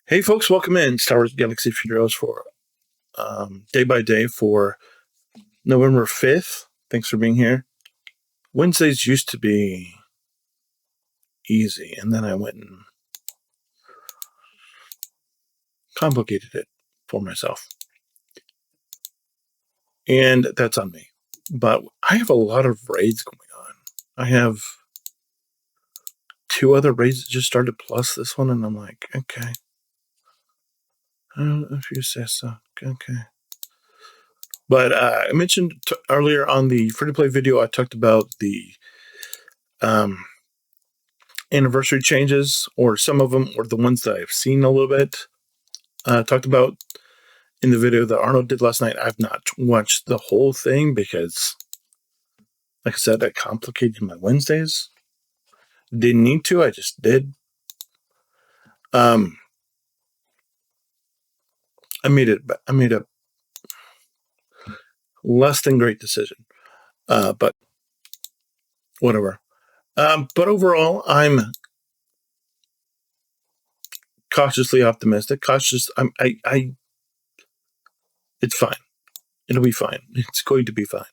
Hey folks, welcome in Star Wars Galaxy of Heroes for day by day for November 5th. Thanks for being here. Wednesdays used to be easy, and then I went and complicated it for myself. And that's on me. But I have a lot of raids going on. I have 2 other raids that just started plus this one, and I'm like, okay. If you say so. Okay. But I mentioned earlier on the free-to-play video, I talked about the anniversary changes, or some of them, or the ones that I've seen a little bit. Talked about in the video that Arnold did last night. I've not watched the whole thing because, like I said, that complicated my Wednesdays. Didn't need to, I just did. I made a less than great decision, but whatever. But overall, I'm cautiously optimistic. It's fine. It'll be fine. It's going to be fine.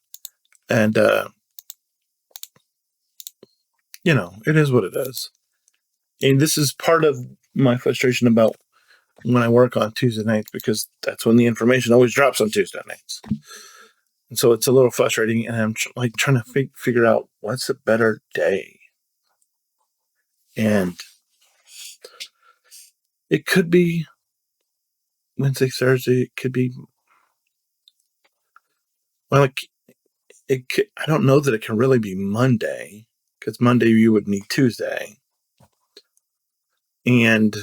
And it is what it is. And this is part of my frustration about when I work on Tuesday nights, because that's when the information always drops on Tuesday nights. And so it's a little frustrating, and I'm trying to figure out what's a better day. And it could be Wednesday, Thursday. It could be, well, I don't know that it can really be Monday, because Monday you would need Tuesday. And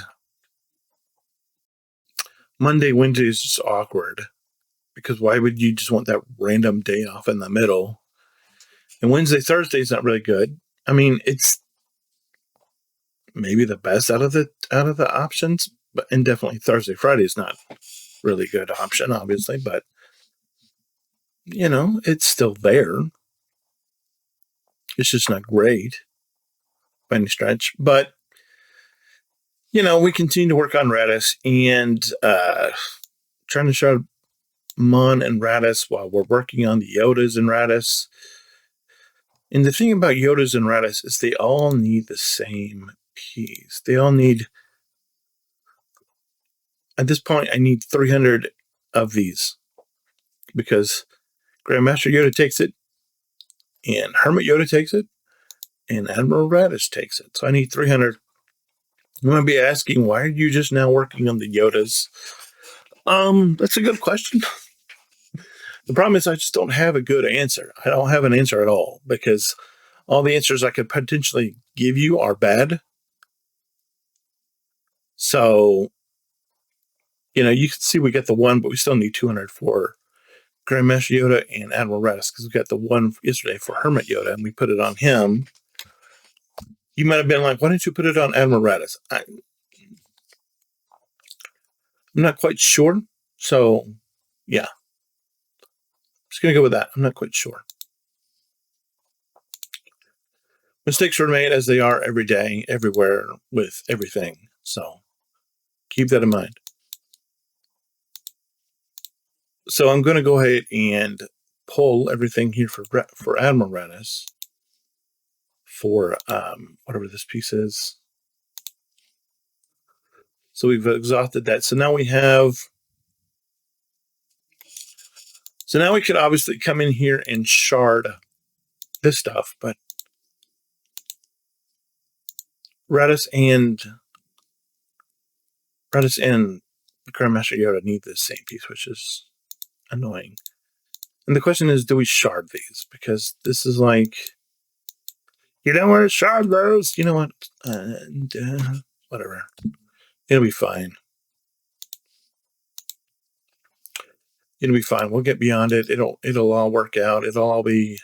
Monday, Wednesday is just awkward, because why would you just want that random day off in the middle? And Wednesday, Thursday is not really good. I mean, it's maybe the best out of the options, and definitely Thursday, Friday is not really good option, obviously, but it's still there. It's just not great by any stretch. But we continue to work on Radis, and trying to show Mon and Radis while we're working on the Yodas and Radis. And the thing about Yodas and Radis is they all need the same piece. They all need, at this point, I need 300 of these, because Grandmaster Yoda takes it, and Hermit Yoda takes it, and Admiral Radis takes it. So I need 300. You might be asking, why are you just now working on the Yodas? That's a good question. The problem is I just don't have a good answer. I don't have an answer at all, because all the answers I could potentially give you are bad. So, you can see we get the one, but we still need 200 for Grandmaster Yoda and Admiral Radis, because we got the one yesterday for Hermit Yoda, and we put it on him. You might have been like, why didn't you put it on Admiral Radis? I'm not quite sure. So, yeah. Just going to go with that. I'm not quite sure. Mistakes are made, as they are every day, everywhere, with everything. So, keep that in mind. So I'm going to go ahead and pull everything here for Admiral Radis for whatever this piece is. So we've exhausted that. So now we have. So now we could obviously come in here and shard this stuff, but Radis and Grandmaster Yoda need the same piece, which is annoying. And the question is, do we shard these? Because this is like, you don't want to shard those. You know what? Whatever. It'll be fine. It'll be fine. We'll get beyond it. It'll all work out. It'll all be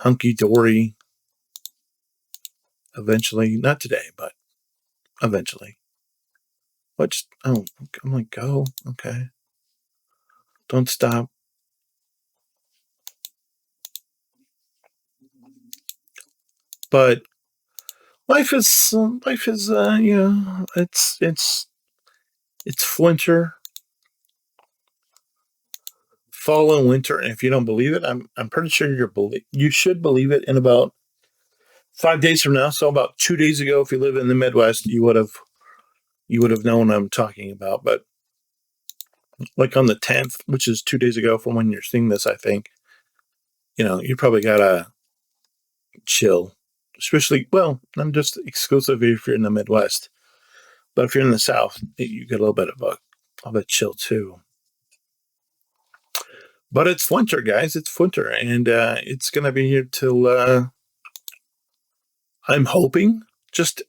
hunky dory. Eventually, not today, but eventually. I'm like, go. Okay. Don't stop. But life is it's winter, fall and winter, and if you don't believe it, I'm pretty sure you should believe it in about 5 days from now. So about 2 days ago, if you live in the Midwest, you would have known what I'm talking about. But like on the 10th, which is 2 days ago from when you're seeing this, I think, you probably gotta chill. Especially, well, I'm just exclusive if you're in the Midwest. But if you're in the South, you get a little bit of a chill too. But it's winter, guys. It's winter, and it's gonna be here till I'm hoping. Just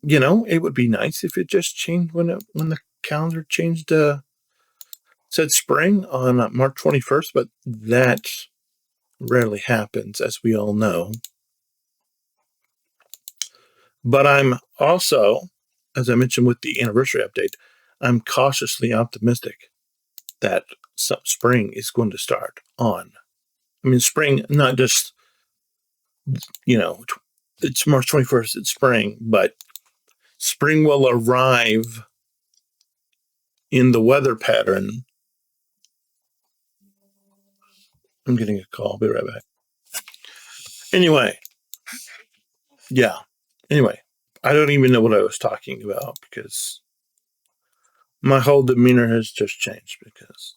it would be nice if it just changed when the calendar changed. Said spring on March 21st, but that rarely happens, as we all know. But I'm also, as I mentioned with the anniversary update, I'm cautiously optimistic that spring is going to start on. I mean, spring, not just, you know, it's March 21st, it's spring, but spring will arrive in the weather pattern. I'm getting a call. I'll be right back. Anyway, yeah. Anyway, I don't even know what I was talking about because my whole demeanor has just changed because,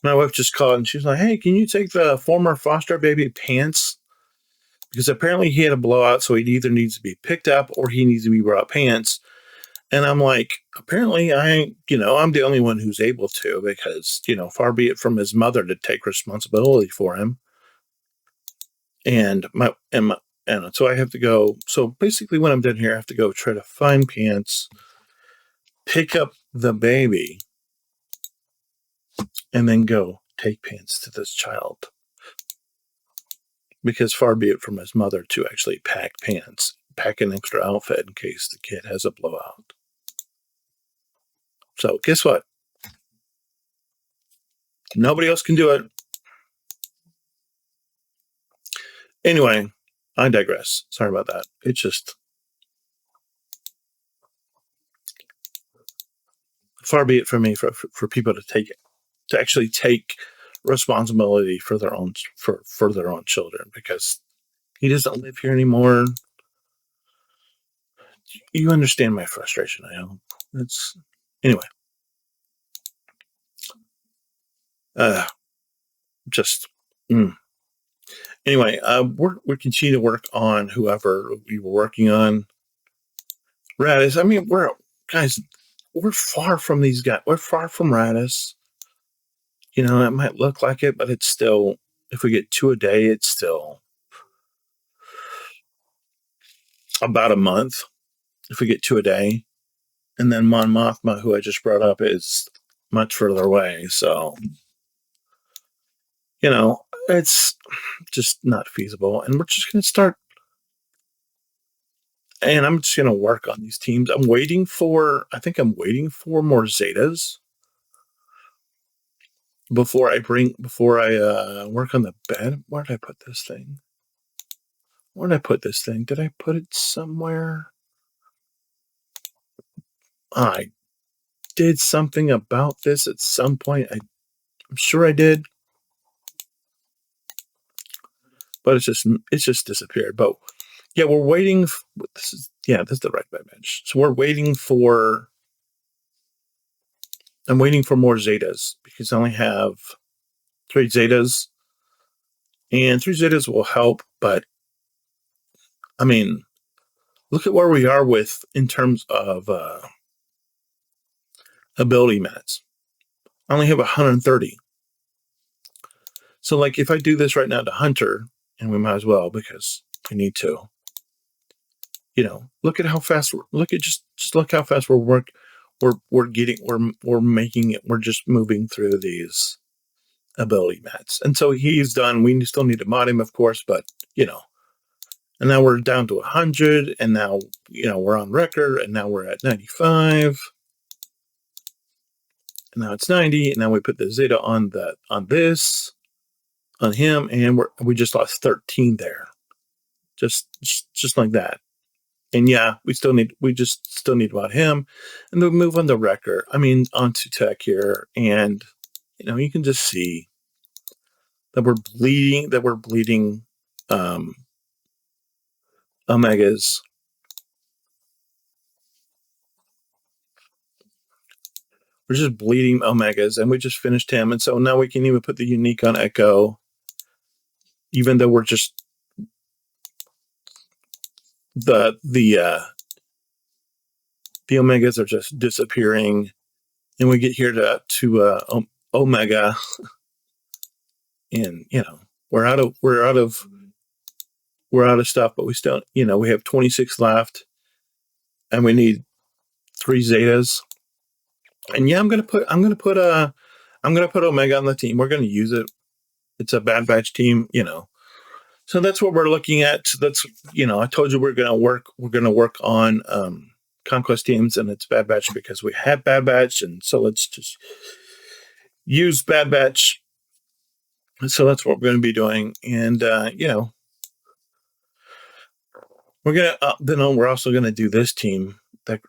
my wife just called and she's like, "Hey, can you take the former foster baby pants? Because apparently he had a blowout, so he either needs to be picked up or he needs to be brought pants." And I'm like, apparently I'm the only one who's able to because, far be it from his mother to take responsibility for him. And so I have to go. So basically, when I'm done here, I have to go try to find pants, pick up the baby, and then go take pants to this child. Because far be it from his mother to actually pack pants, pack an extra outfit in case the kid has a blowout. So guess what? Nobody else can do it. Anyway, I digress. Sorry about that. It's just far be it from me for people to actually take responsibility for their own children because he doesn't live here anymore. You understand my frustration, I hope. It's anyway. Uh, just anyway. We continue to work on whoever we were working on. Radis. I mean, we're far from these guys. We're far from Radis. It might look like it, but it's still. If we get 2 a day, it's still about a month. If we get 2 a day, and then Mon Mothma, who I just brought up, is much further away. So, it's just not feasible. And we're just going to start. And I'm just going to work on these teams. I think I'm waiting for more Zetas before I work on the bed. Where did I put this thing? Did I put it somewhere? I did something about this at some point. I'm sure I did. But it's just disappeared. But yeah, we're waiting. This is the right bench. So I'm waiting for more Zetas because I only have 3 Zetas, and 3 Zetas will help. But I mean, look at where we are in terms of ability minutes. I only have 130. So like if I do this right now to Hunter, and we might as well because we need to. Look at how fast. Look how fast we're making it. We're just moving through these ability mats, and so he's done. We still need to mod him, of course, but and now we're down to 100, and now we're on record, and now we're at 95, and now it's 90, and now we put the Zeta on this, on him, and we just lost 13 there, just like that. And yeah, we just still need about him, and then move on to Wrecker. I mean, onto Tech here, and you can just see that we're bleeding Omegas. We're just bleeding Omegas, and we just finished him, and so now we can even put the unique on Echo, even though we're just the Omegas are just disappearing, and we get here to Omega, and we're out of stuff, but we still we have 26 left, and we need 3 Zetas. And yeah, I'm gonna put Omega on the team. We're gonna use it. It's a Bad Batch team, So that's what we're looking at. So that's I told you we're gonna work on conquest teams, and it's Bad Batch because we have Bad Batch, and so let's just use Bad Batch. So that's what we're going to be doing, and we're also going to do this team, the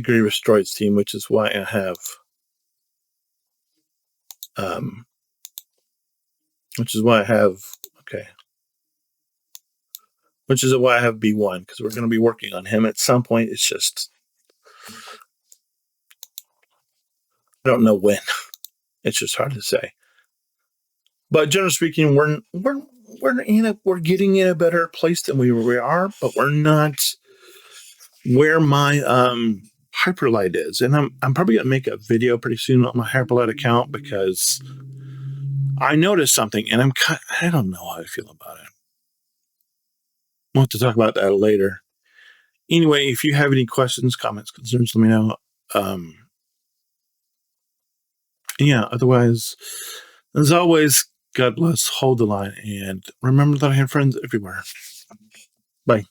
Grievous Droids team, which is why I have B1, because we're going to be working on him at some point. It's just I don't know when. It's just hard to say. But generally speaking, we're getting in a better place than we are, but we're not where my Hyperlight is. And I'm probably gonna make a video pretty soon on my Hyperlight account, because I noticed something, and I don't know how I feel about it. We'll have to talk about that later. Anyway, if you have any questions, comments, concerns, let me know. Yeah, otherwise, as always, God bless, hold the line, and remember that I have friends everywhere. Bye.